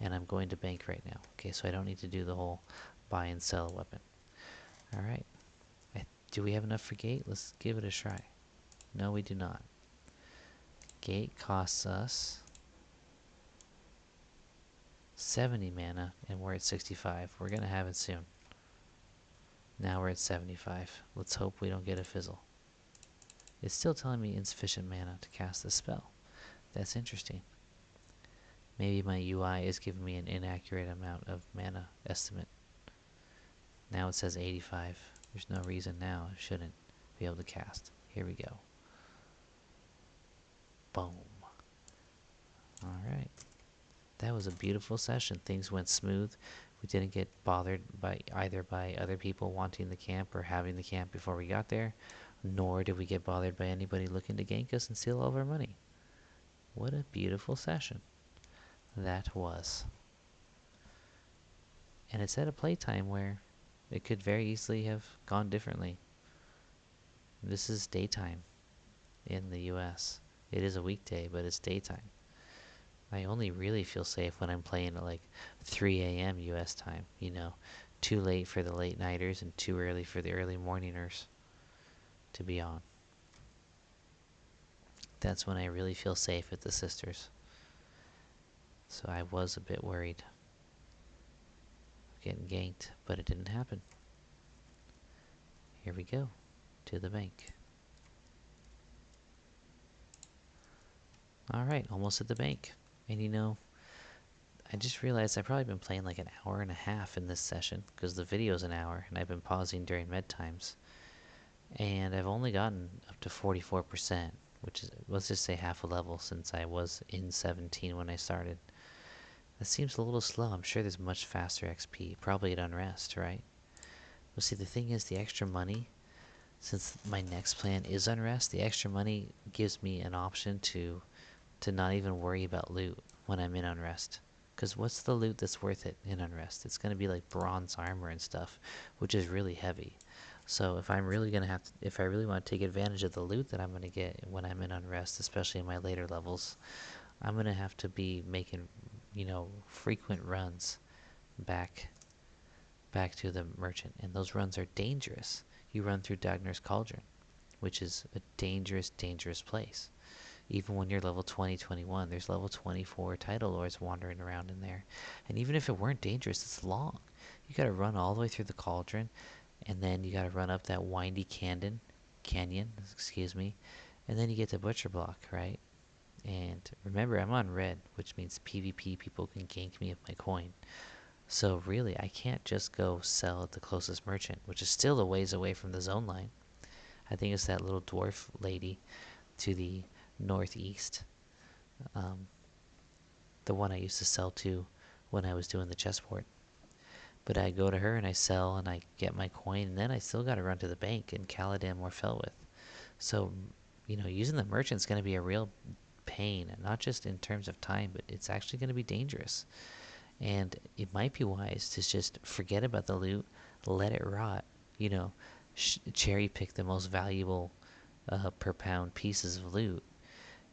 and I'm going to bank right now. Okay, so I don't need to do the whole buy and sell a weapon. Alright. Do we have enough for gate? Let's give it a try. No, we do not. Gate costs us 70 mana, and we're at 65. We're going to have it soon. Now we're at 75. Let's hope we don't get a fizzle. It's still telling me insufficient mana to cast the spell. That's interesting. Maybe my UI is giving me an inaccurate amount of mana estimate. Now it says 85. There's no reason now I shouldn't be able to cast. Here we go. Boom. Alright. That was a beautiful session. Things went smooth. We didn't get bothered by either by other people wanting the camp or having the camp before we got there, nor did we get bothered by anybody looking to gank us and steal all of our money. What a beautiful session. that was. And it's at a playtime where it could very easily have gone differently. This is daytime in the US. It is a weekday, but it's daytime. I only really feel safe when I'm playing at like 3 a.m. US time, you know. Too late for the late nighters and too early for the early morningers to be on. That's when I really feel safe with the sisters. So I was a bit worried of getting ganked, but it didn't happen. Here we go, to the bank. Alright, almost at the bank. And you know, I just realized I've probably been playing like an hour and a half in this session, because the video's an hour, and I've been pausing during med times. And I've only gotten up to 44%, which is, let's just say half a level, since I was in 17 when I started. That seems a little slow. I'm sure there's much faster XP, probably at Unrest, right? Well, see, the thing is, the extra money, since my next plan is Unrest, the extra money gives me an option to not even worry about loot when I'm in Unrest. Because what's the loot that's worth it in Unrest? It's going to be like bronze armor and stuff, which is really heavy. So if I'm really going to have to, if I really want to take advantage of the loot that I'm going to get when I'm in Unrest, especially in my later levels, I'm going to have to be making, you know, frequent runs back to the merchant. And those runs are dangerous. You run through Dagnar's Cauldron, which is a dangerous, dangerous place. Even when you're level 20, 21, there's level 24 title lords wandering around in there. And even if it weren't dangerous, it's long. You gotta run all the way through the cauldron, and then you gotta run up that windy canyon, excuse me, and then you get to Butcher Block, right? And remember, I'm on red, which means PvP people can gank me with my coin. So really, I can't just go sell at the closest merchant, which is still a ways away from the zone line. I think it's that little dwarf lady to the northeast. The one I used to sell to when I was doing the chessboard. But I go to her and I sell and I get my coin, and then I still got to run to the bank in Caladan or Felwith. So, you know, using the merchant's going to be a real pain, not just in terms of time, but it's actually going to be dangerous. And it might be wise to just forget about the loot, let it rot, you know, cherry pick the most valuable per pound pieces of loot,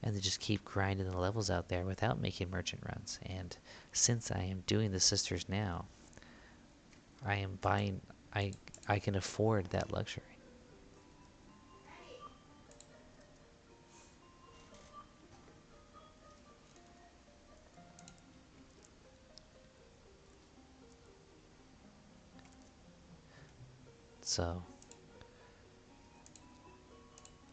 and to just keep grinding the levels out there without making merchant runs. And since I am doing the sisters now, I am buying, I can afford that luxury. So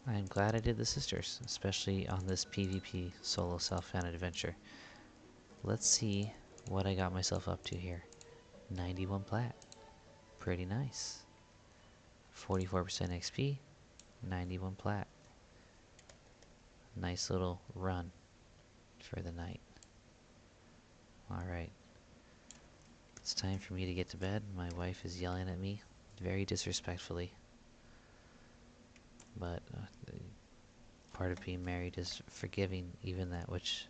I'm glad I did the sisters, especially on this PvP solo self-founded adventure. Let's see what I got myself up to here. 91 plat. Pretty nice. 44% XP, 91 plat. Nice little run for the night. Alright. It's time for me to get to bed. My wife is yelling at me very disrespectfully. But part of being married is forgiving even that which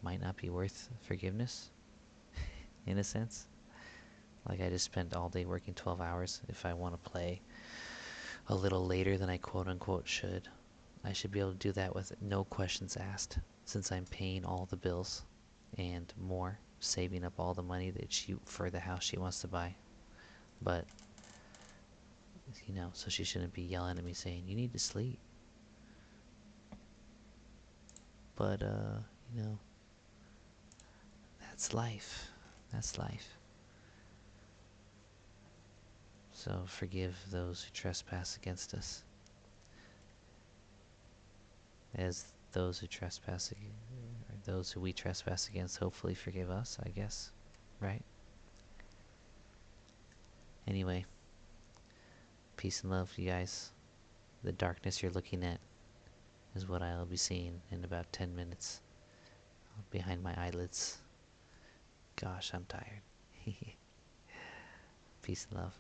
might not be worth forgiveness, in a sense. Like, I just spent all day working 12 hours. If I want to play a little later than I quote-unquote should, I should be able to do that with no questions asked, since I'm paying all the bills and more, saving up all the money that for the house she wants to buy. But, you know, so she shouldn't be yelling at me saying, you need to sleep. But, you know, that's life. That's life. So forgive those who trespass against us, as those who trespass, or those who we trespass against, hopefully forgive us, I guess, right? Anyway, peace and love, you guys. The darkness you're looking at is what I'll be seeing in about 10 minutes behind my eyelids. Gosh, I'm tired. Peace and love.